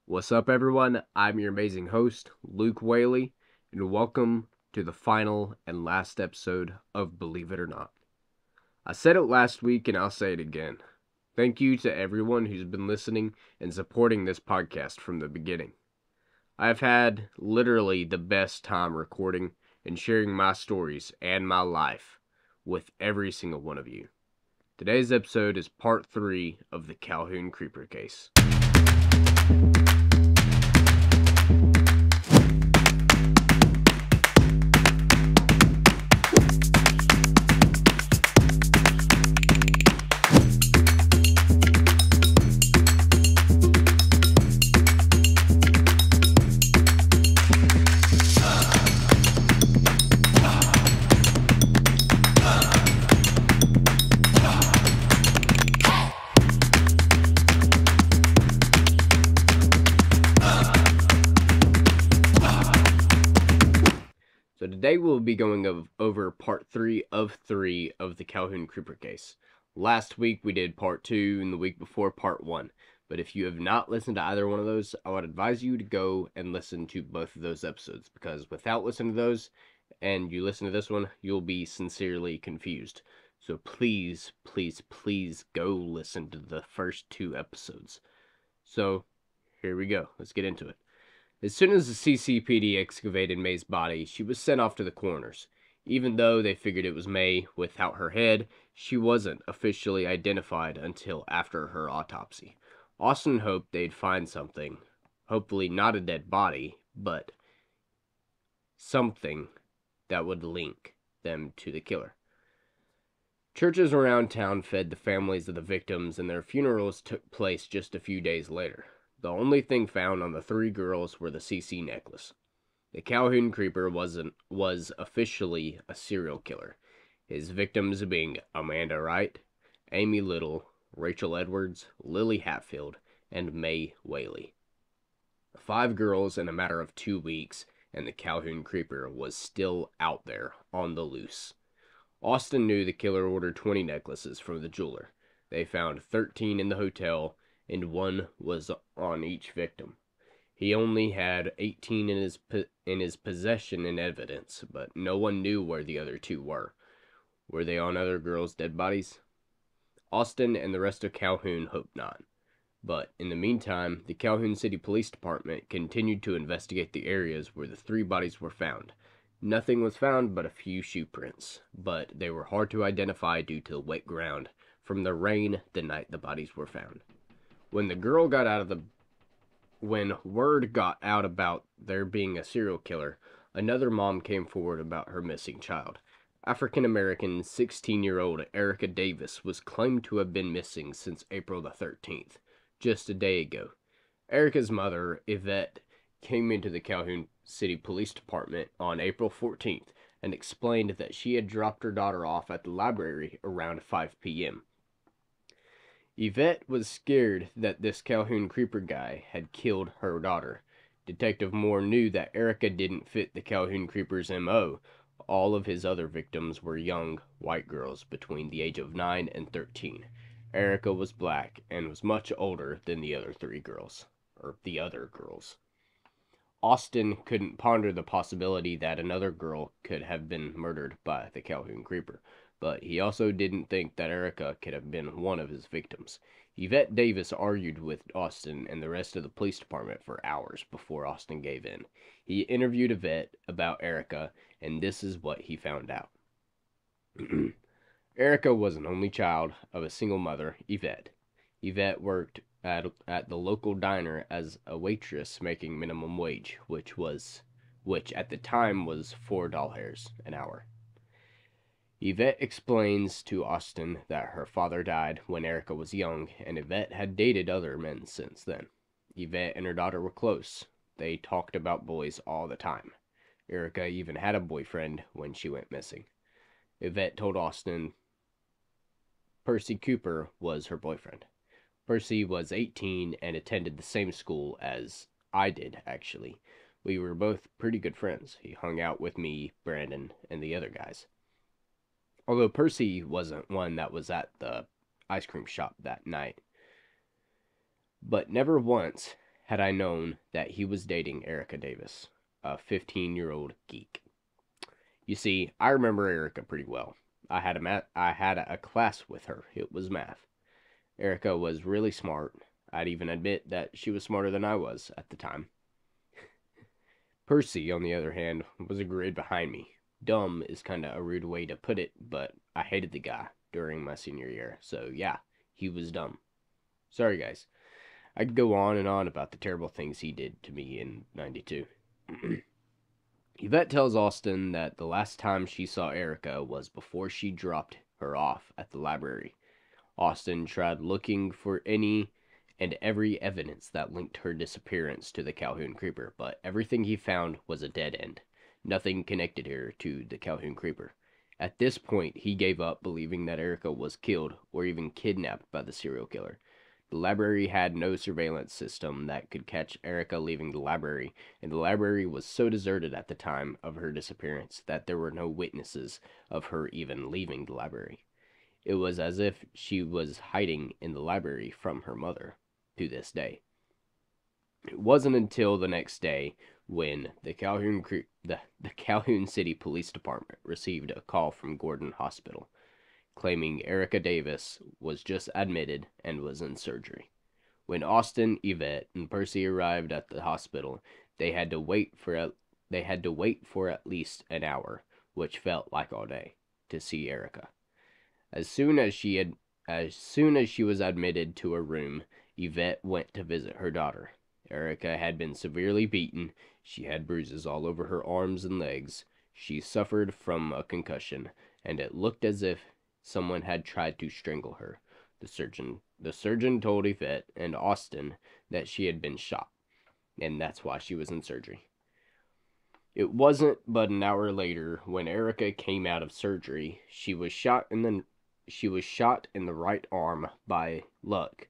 What's up, everyone? I'm your amazing host, Luke Whaley, and welcome to the final and last episode of Believe It or Not. I said it last week and I'll say it again. Thank you to everyone who's been listening and supporting this podcast from the beginning. I've had literally the best time recording and sharing my stories and my life with every single one of you. Today's episode is part 3 of the Calhoun Creeper case. So today we'll be going over part 3 of the Calhoun Creeper case. Last week we did part 2 and the week before part 1. But if you have not listened to either one of those, I would advise you to go and listen to both of those episodes. Because without listening to those, and you listen to this one, you'll be sincerely confused. So please, please, please go listen to the first 2 episodes. So, here we go. Let's get into it. As soon as the CCPD excavated May's body, she was sent off to the coroners. Even though they figured it was May without her head, she wasn't officially identified until after her autopsy. Austin hoped they'd find something, hopefully not a dead body, but something that would link them to the killer. Churches around town fed the families of the victims, and their funerals took place just a few days later. The only thing found on the 3 girls were the CC necklace. The Calhoun Creeper was officially a serial killer, his victims being Amanda Wright, Amy Little, Rachel Edwards, Lily Hatfield, and May Whaley. 5 girls in a matter of 2 weeks, and the Calhoun Creeper was still out there on the loose. Austin knew the killer ordered 20 necklaces from the jeweler. They found 13 in the hotel, and 1 was on each victim. He only had 18 in his possession and evidence, but no one knew where the other 2 were. Were they on other girls' dead bodies? Austin and the rest of Calhoun hoped not. But in the meantime, the Calhoun City Police Department continued to investigate the areas where the 3 bodies were found. Nothing was found but a few shoe prints, but they were hard to identify due to the wet ground from the rain the night the bodies were found. When word got out about there being a serial killer, another mom came forward about her missing child. African-American 16-year-old Erica Davis was claimed to have been missing since April the 13th, just a day ago. Erica's mother, Yvette, came into the Calhoun City Police Department on April 14th and explained that she had dropped her daughter off at the library around 5 p.m. Yvette was scared that this Calhoun Creeper guy had killed her daughter. Detective Moore knew that Erica didn't fit the Calhoun Creeper's M.O. All of his other victims were young, white girls between the age of 9 and 13. Erica was black and was much older than the other girls. Austin couldn't ponder the possibility that another girl could have been murdered by the Calhoun Creeper, but he also didn't think that Erica could have been one of his victims. Yvette Davis argued with Austin and the rest of the police department for hours before Austin gave in. He interviewed Yvette about Erica, and this is what he found out. Erica was an only child of a single mother, Yvette. Yvette worked at the local diner as a waitress making minimum wage, which at the time was $4 an hour. Yvette explains to Austin that her father died when Erica was young, and Yvette had dated other men since then. Yvette and her daughter were close. They talked about boys all the time. Erica even had a boyfriend when she went missing. Yvette told Austin Percy Cooper was her boyfriend. Percy was 18 and attended the same school as I did, actually. We were both pretty good friends. He hung out with me, Brandon, and the other guys. Although Percy wasn't one that was at the ice cream shop that night. But never once had I known that he was dating Erica Davis, a 15-year-old geek. You see, I remember Erica pretty well. I had a class with her. It was math. Erica was really smart. I'd even admit that she was smarter than I was at the time. Percy, on the other hand, was a grade behind me. Dumb is kinda a rude way to put it, but I hated the guy during my senior year, so yeah, he was dumb. Sorry, guys. I could go on and on about the terrible things he did to me in 92. Yvette tells Austin that the last time she saw Erica was before she dropped her off at the library. Austin tried looking for any and every evidence that linked her disappearance to the Calhoun Creeper, but everything he found was a dead end. Nothing connected her to the Calhoun Creeper. At this point, he gave up believing that Erica was killed or even kidnapped by the serial killer. The library had no surveillance system that could catch Erica leaving the library, and the library was so deserted at the time of her disappearance that there were no witnesses of her even leaving the library. It was as if she was hiding in the library from her mother to this day. It wasn't until the next day when the Calhoun City Police Department received a call from Gordon Hospital claiming Erica Davis was just admitted and was in surgery. When Austin, Yvette, and Percy arrived at the hospital, they had to wait for at least an hour, which felt like all day, to see Erica. As soon as she was admitted to her room, Yvette went to visit her daughter. Erica had been severely beaten. She had bruises all over her arms and legs. She suffered from a concussion, and it looked as if someone had tried to strangle her. The surgeon told Yvette and Austin that she had been shot, and that's why she was in surgery. It wasn't but an hour later when Erica came out of surgery. She was shot in the right arm by luck.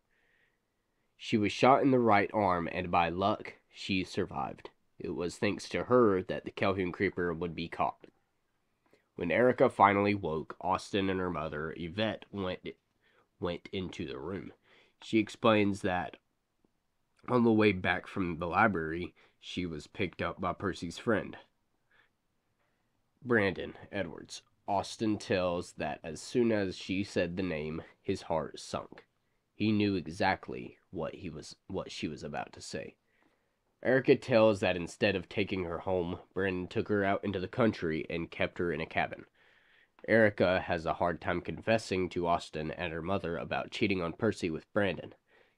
She was shot in the right arm, and by luck, she survived. It was thanks to her that the Calhoun Creeper would be caught. When Erica finally woke, Austin and her mother, Yvette, went into the room. She explains that on the way back from the library, she was picked up by Percy's friend, Brandon Edwards. Austin tells that as soon as she said the name, his heart sunk. He knew exactly what she was about to say. Erica tells that instead of taking her home, Brandon took her out into the country and kept her in a cabin. Erica has a hard time confessing to Austin and her mother about cheating on Percy with Brandon.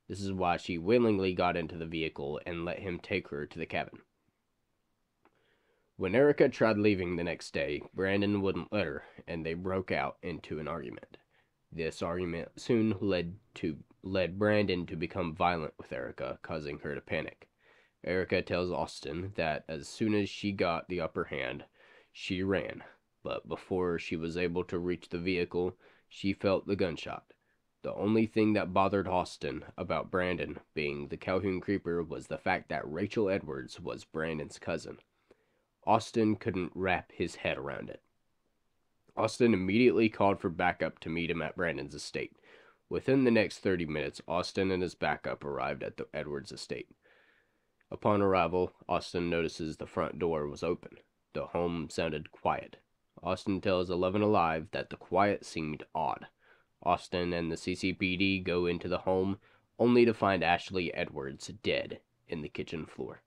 This is why she willingly got into the vehicle and let him take her to the cabin. When Erica tried leaving the next day, Brandon wouldn't let her, and they broke out into an argument. This argument soon led Brandon to become violent with Erica, causing her to panic. Erica tells Austin that as soon as she got the upper hand, she ran, but before she was able to reach the vehicle, she felt the gunshot. The only thing that bothered Austin about Brandon being the Calhoun Creeper was the fact that Rachel Edwards was Brandon's cousin. Austin couldn't wrap his head around it. Austin immediately called for backup to meet him at Brandon's estate. Within the next 30 minutes, Austin and his backup arrived at the Edwards estate. Upon arrival, Austin notices the front door was open. The home sounded quiet. Austin tells 11 Alive that the quiet seemed odd. Austin and the CCPD go into the home, only to find Ashley Edwards dead in the kitchen floor.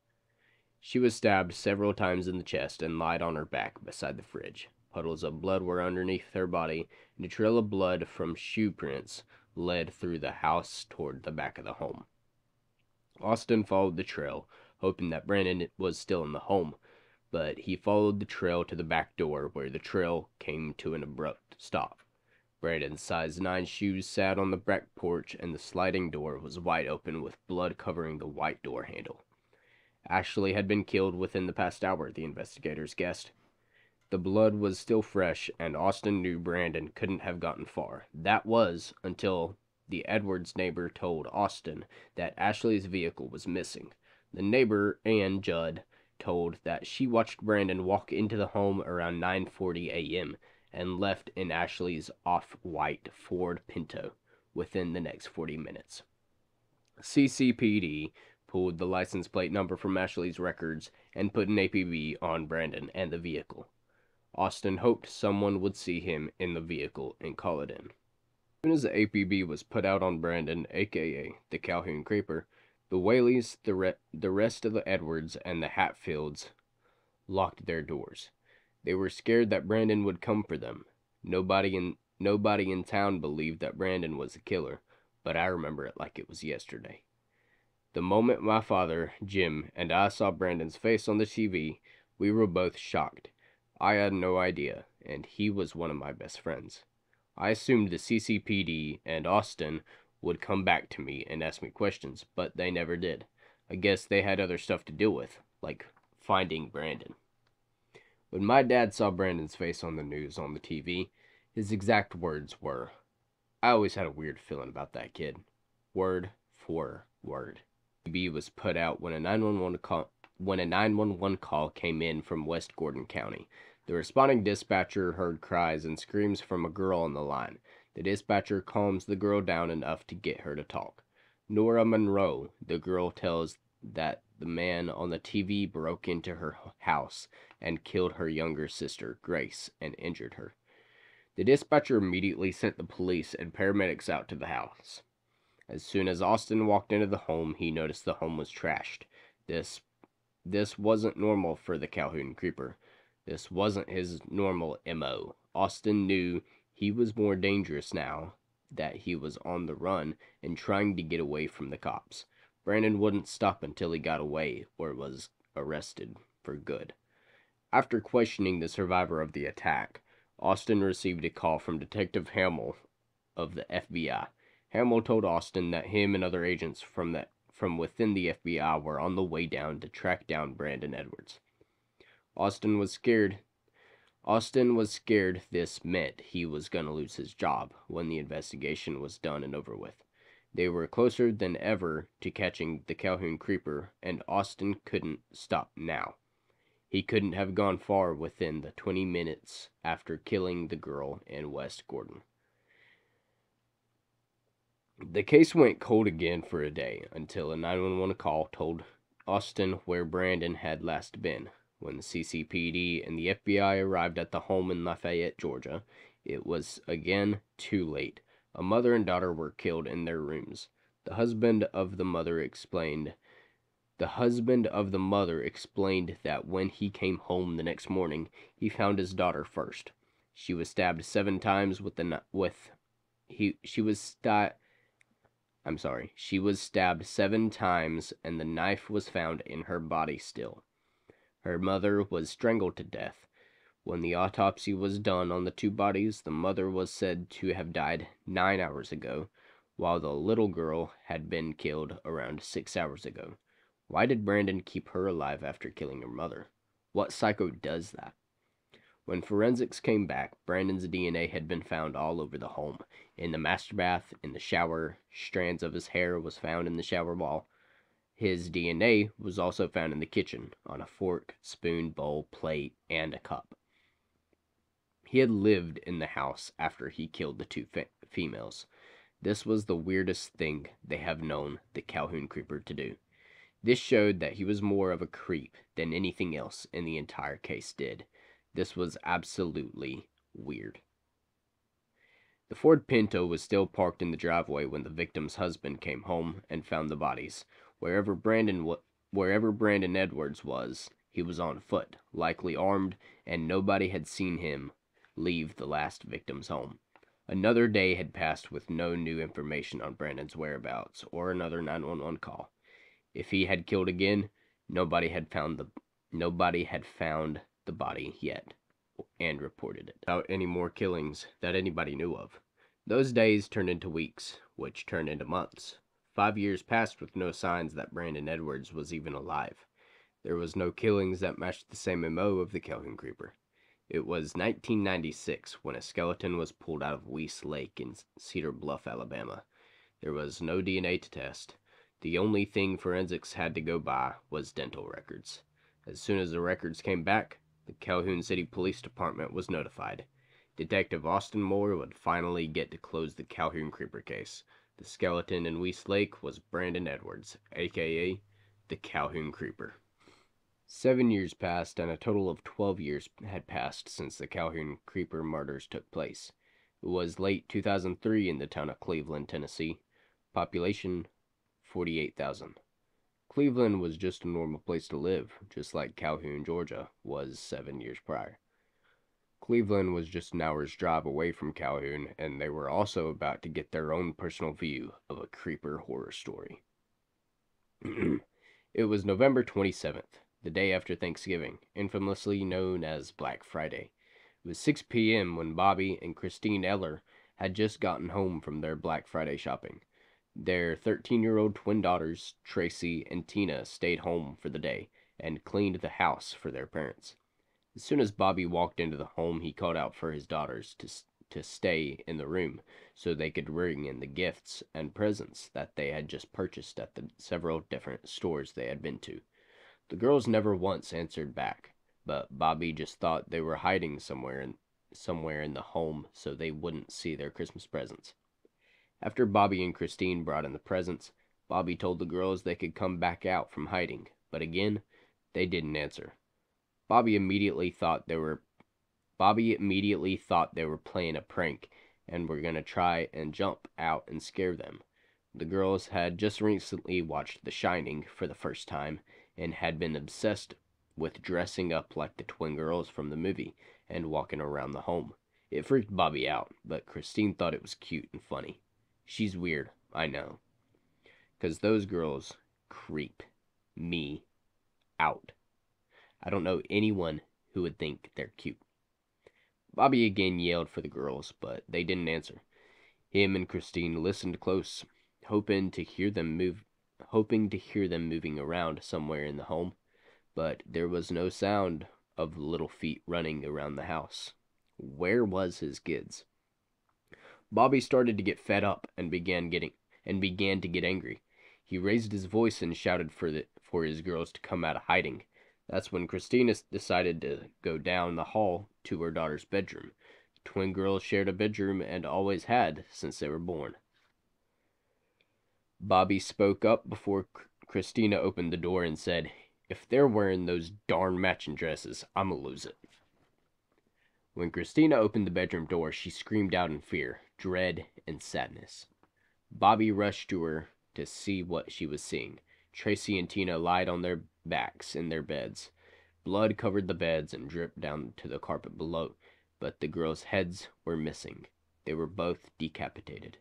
She was stabbed several times in the chest and lied on her back beside the fridge. Puddles of blood were underneath her body, and a trail of blood from shoe prints led through the house toward the back of the home. Austin followed the trail, hoping that Brandon was still in the home, but he followed the trail to the back door, where the trail came to an abrupt stop. Brandon's size 9 shoes sat on the back porch, and the sliding door was wide open with blood covering the white door handle. Ashley had been killed within the past hour, the investigators guessed. The blood was still fresh, and Austin knew Brandon couldn't have gotten far. That was until the Edwards neighbor told Austin that Ashley's vehicle was missing. The neighbor, Ann Judd, told that she watched Brandon walk into the home around 9:40 a.m. and left in Ashley's off-white Ford Pinto within the next 40 minutes. CCPD pulled the license plate number from Ashley's records, and put an APB on Brandon and the vehicle. Austin hoped someone would see him in the vehicle and call it in. As soon as the APB was put out on Brandon, aka the Calhoun Creeper, the Whaleys, the rest of the Edwards, and the Hatfields locked their doors. They were scared that Brandon would come for them. Nobody in town believed that Brandon was the killer, but I remember it like it was yesterday. The moment my father, Jim, and I saw Brandon's face on the TV, we were both shocked. I had no idea, and he was one of my best friends. I assumed the CCPD and Austin would come back to me and ask me questions, but they never did. I guess they had other stuff to deal with, like finding Brandon. When my dad saw Brandon's face on the news on the TV, his exact words were, "I always had a weird feeling about that kid." Word for word. B was put out when a 911 call came in from West Gordon County. The responding dispatcher heard cries and screams from a girl on the line. The dispatcher calms the girl down enough to get her to talk. Nora Monroe, the girl, tells that the man on the TV broke into her house and killed her younger sister, Grace, and injured her. The dispatcher immediately sent the police and paramedics out to the house. As soon as Austin walked into the home, he noticed the home was trashed. This wasn't normal for the Calhoun Creeper. This wasn't his normal MO. Austin knew he was more dangerous now that he was on the run and trying to get away from the cops. Brandon wouldn't stop until he got away or was arrested for good. After questioning the survivor of the attack, Austin received a call from Detective Hamill of the FBI. Hamill told Austin that him and other agents from within the FBI were on the way down to track down Brandon Edwards. Austin was scared this meant he was going to lose his job when the investigation was done and over with. They were closer than ever to catching the Calhoun Creeper, and Austin couldn't stop now. He couldn't have gone far within the 20 minutes after killing the girl in West Gordon. The case went cold again for a day until a 911 call told Austin where Brandon had last been. When the CCPD and the FBI arrived at the home in Lafayette, Georgia, it was again too late. A mother and daughter were killed in their rooms. The husband of the mother explained that when he came home the next morning, he found his daughter first. She was stabbed 7 times she was stabbed 7 times, and the knife was found in her body still. Her mother was strangled to death. When the autopsy was done on the 2 bodies, the mother was said to have died 9 hours ago, while the little girl had been killed around 6 hours ago. Why did Brandon keep her alive after killing her mother? What psycho does that? When forensics came back, Brandon's DNA had been found all over the home. In the master bath, in the shower, strands of his hair was found in the shower wall. His DNA was also found in the kitchen, on a fork, spoon, bowl, plate, and a cup. He had lived in the house after he killed the 2 females. This was the weirdest thing they have known the Calhoun Creeper to do. This showed that he was more of a creep than anything else in the entire case did. This was absolutely weird. The Ford Pinto was still parked in the driveway when the victim's husband came home and found the bodies. Wherever Brandon Edwards was, he was on foot, likely armed, and nobody had seen him leave the last victim's home. Another day had passed with no new information on Brandon's whereabouts or another 911 call. If he had killed again, nobody had found the body yet and reported it. Without any more killings that anybody knew of. Those days turned into weeks, which turned into months. 5 years passed with no signs that Brandon Edwards was even alive. There was no killings that matched the same MO of the Calhoun Creeper. It was 1996 when a skeleton was pulled out of Weiss Lake in Cedar Bluff, Alabama. There was no DNA to test. The only thing forensics had to go by was dental records. As soon as the records came back, the Calhoun City Police Department was notified. Detective Austin Moore would finally get to close the Calhoun Creeper case. The skeleton in Weiss Lake was Brandon Edwards, a.k.a. the Calhoun Creeper. 7 years passed, and a total of 12 years had passed since the Calhoun Creeper murders took place. It was late 2003 in the town of Cleveland, Tennessee. Population 48,000. Cleveland was just a normal place to live, just like Calhoun, Georgia was 7 years prior. Cleveland was just an hour's drive away from Calhoun, and they were also about to get their own personal view of a creeper horror story. It was November 27th, the day after Thanksgiving, infamously known as Black Friday. It was 6 p.m. when Bobby and Christine Eller had just gotten home from their Black Friday shopping. Their 13-year-old twin daughters, Tracy and Tina, stayed home for the day and cleaned the house for their parents. As soon as Bobby walked into the home, he called out for his daughters to stay in the room so they could bring in the gifts and presents that they had just purchased at the several different stores they had been to. The girls never once answered back, but Bobby just thought they were hiding somewhere in the home so they wouldn't see their Christmas presents. After Bobby and Christine brought in the presents, Bobby told the girls they could come back out from hiding, but again, they didn't answer. Bobby immediately thought they were playing a prank and were going to try and jump out and scare them. The girls had just recently watched The Shining for the first time and had been obsessed with dressing up like the twin girls from the movie and walking around the home. It freaked Bobby out, but Christine thought it was cute and funny. She's weird, I know, 'cause those girls creep me out. I don't know anyone who would think they're cute. Bobby again yelled for the girls, but they didn't answer. Him and Christine listened close, hoping to hear them moving around somewhere in the home, but there was no sound of little feet running around the house. Where was his kids? Bobby started to get fed up and began to get angry. He raised his voice and shouted for his girls to come out of hiding. That's when Christina decided to go down the hall to her daughter's bedroom. The twin girls shared a bedroom and always had since they were born. Bobby spoke up before Christina opened the door and said, "If they're wearing those darn matching dresses, I'm gonna lose it." When Christina opened the bedroom door, she screamed out in fear, dread, and sadness. Bobby rushed to her to see what she was seeing. Tracy and Tina lied on their backs in their beds. Blood covered the beds and dripped down to the carpet below, but the girls' heads were missing. They were both decapitated.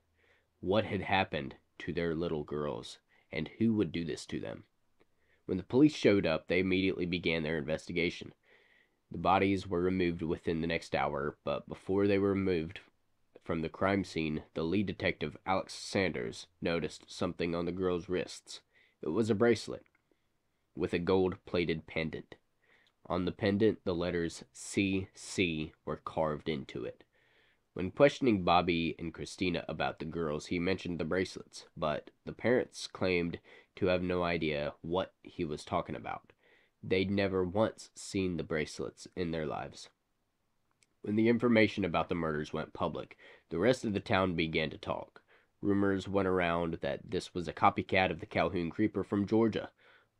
What had happened to their little girls, and who would do this to them? When the police showed up, they immediately began their investigation. The bodies were removed within the next hour, but before they were removed from the crime scene, the lead detective, Alex Sanders, noticed something on the girls' wrists. It was a bracelet with a gold-plated pendant. On the pendant, the letters CC were carved into it. When questioning Bobby and Christina about the girls, he mentioned the bracelets, but the parents claimed to have no idea what he was talking about. They'd never once seen the bracelets in their lives. When the information about the murders went public, the rest of the town began to talk. Rumors went around that this was a copycat of the Calhoun Creeper from Georgia.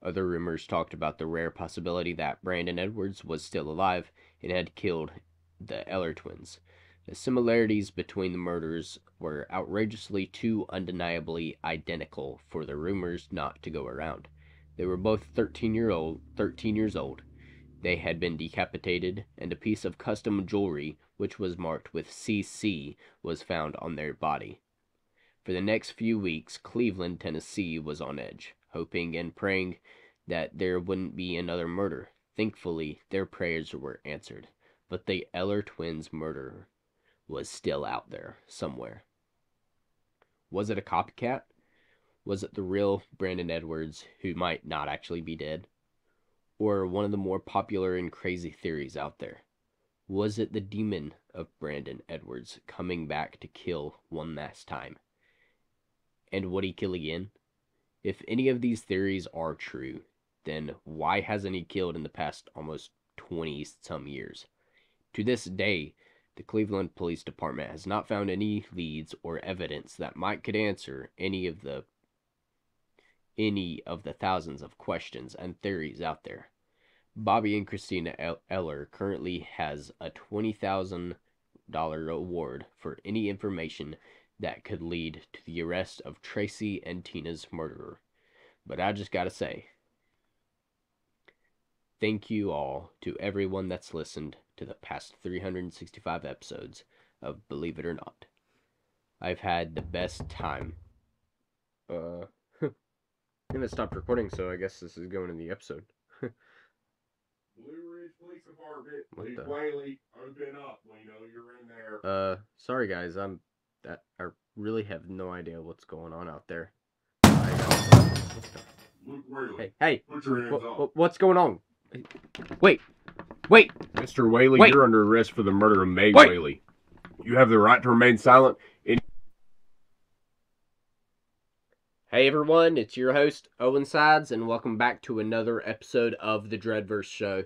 Other rumors talked about the rare possibility that Brandon Edwards was still alive and had killed the Eller twins. The similarities between the murders were outrageously too undeniably identical for the rumors not to go around. They were both 13 years old. They had been decapitated, and a piece of custom jewelry, which was marked with CC, was found on their body. For the next few weeks, Cleveland, Tennessee was on edge, hoping and praying that there wouldn't be another murder. Thankfully, their prayers were answered, but the Eller twins' murderer was still out there somewhere. Was it a copycat? Was it the real Brandon Edwards, who might not actually be dead? Or one of the more popular and crazy theories out there? Was it the demon of Brandon Edwards coming back to kill one last time? And would he kill again? If any of these theories are true, then why hasn't he killed in the past almost 20-some years? To this day, the Cleveland Police Department has not found any leads or evidence that could answer any any of the thousands of questions and theories out there. Bobby and Christina Eller currently has a $20,000 award for any information that could lead to the arrest of Tracy and Tina's murderer. But I just gotta say, thank you all to everyone that's listened to the past 365 episodes of Believe It or Not. I've had the best time. I'm gonna stop recording, so I guess this is going in the episode. Blue Ridge Police Department, Luke Whaley, open up. We know you're in there. Sorry guys, I really have no idea what's going on out there. Luke Whaley. Hey, put your hands up. What's going on? Wait! Mr. Whaley, you're under arrest for the murder of May Whaley. You have the right to remain silent. Hey everyone, it's your host, Owen Sides, and welcome back to another episode of the Dreadverse Show.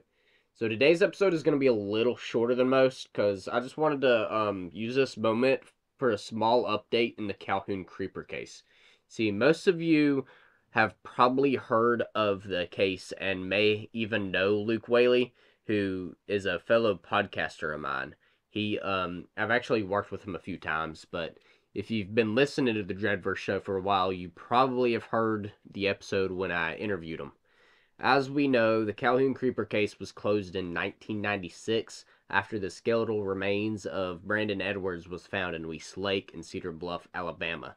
So today's episode is going to be a little shorter than most, because I just wanted to use this moment for a small update in the Calhoun Creeper case. See, most of you have probably heard of the case and may even know Luke Whaley, who is a fellow podcaster of mine. I've actually worked with him a few times, but if you've been listening to the Dreadverse Show for a while, you probably have heard the episode when I interviewed him. As we know, the Calhoun Creeper case was closed in 1996 after the skeletal remains of Brandon Edwards was found in Weast Lake in Cedar Bluff, Alabama.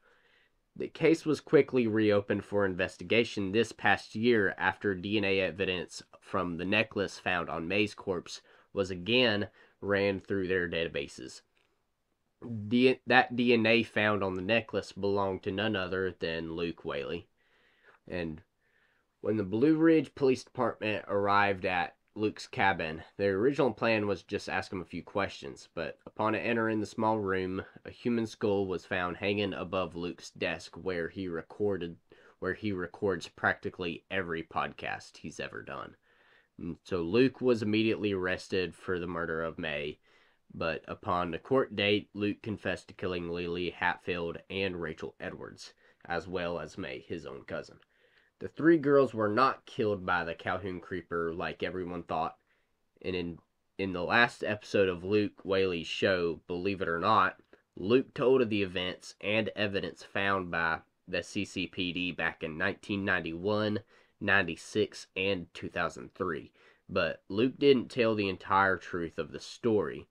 The case was quickly reopened for investigation this past year after DNA evidence from the necklace found on May's corpse was again ran through their databases. That DNA found on the necklace belonged to none other than Luke Whaley. And when the Blue Ridge Police Department arrived at Luke's cabin, their original plan was just ask him a few questions, but upon entering the small room, a human skull was found hanging above Luke's desk where he records practically every podcast he's ever done. And so Luke was immediately arrested for the murder of May. But upon the court date, Luke confessed to killing Lily Hatfield and Rachel Edwards, as well as May, his own cousin. The three girls were not killed by the Calhoun Creeper like everyone thought, and in the last episode of Luke Whaley's show, Believe It or Not, Luke told of the events and evidence found by the CCPD back in 1991, 96, and 2003. But Luke didn't tell the entire truth of the story.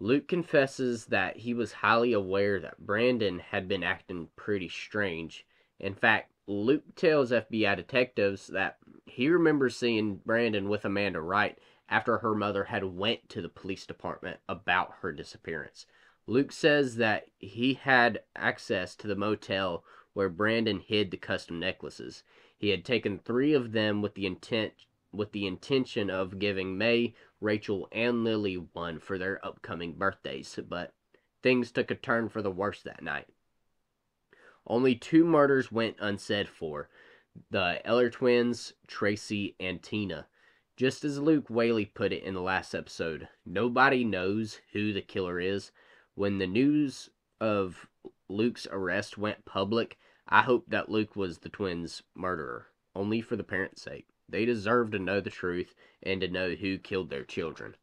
Luke confesses that he was highly aware that Brandon had been acting pretty strange. In fact, Luke tells FBI detectives that he remembers seeing Brandon with Amanda Wright after her mother had went to the police department about her disappearance. Luke says that he had access to the motel where Brandon hid the custom necklaces. He had taken 3 of them with the intention of giving May, Rachel, and Lily one for their upcoming birthdays, but things took a turn for the worse that night. Only 2 murders went unsaid for: the Eller twins, Tracy, and Tina. Just as Luke Whaley put it in the last episode, nobody knows who the killer is. When the news of Luke's arrest went public, I hoped that Luke was the twins' murderer, only for the parents' sake. They deserve to know the truth and to know who killed their children.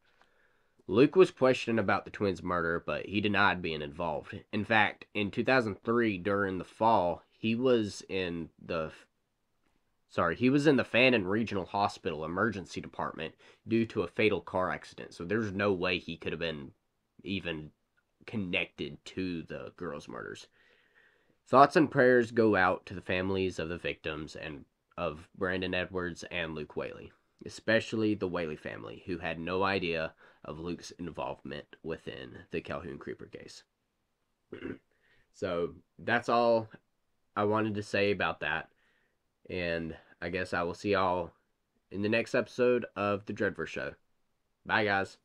Luke was questioned about the twins' murder, but he denied being involved. In fact, in 2003, during the fall, he was in the Fannin Regional Hospital emergency department due to a fatal car accident. So there's no way he could have been even connected to the girls' murders. Thoughts and prayers go out to the families of the victims and of Brandon Edwards and Luke Whaley, especially the Whaley family, who had no idea of Luke's involvement within the Calhoun Creeper case. So that's all I wanted to say about that, and I guess I will see y'all in the next episode of the Dreadverse Show. Bye, guys.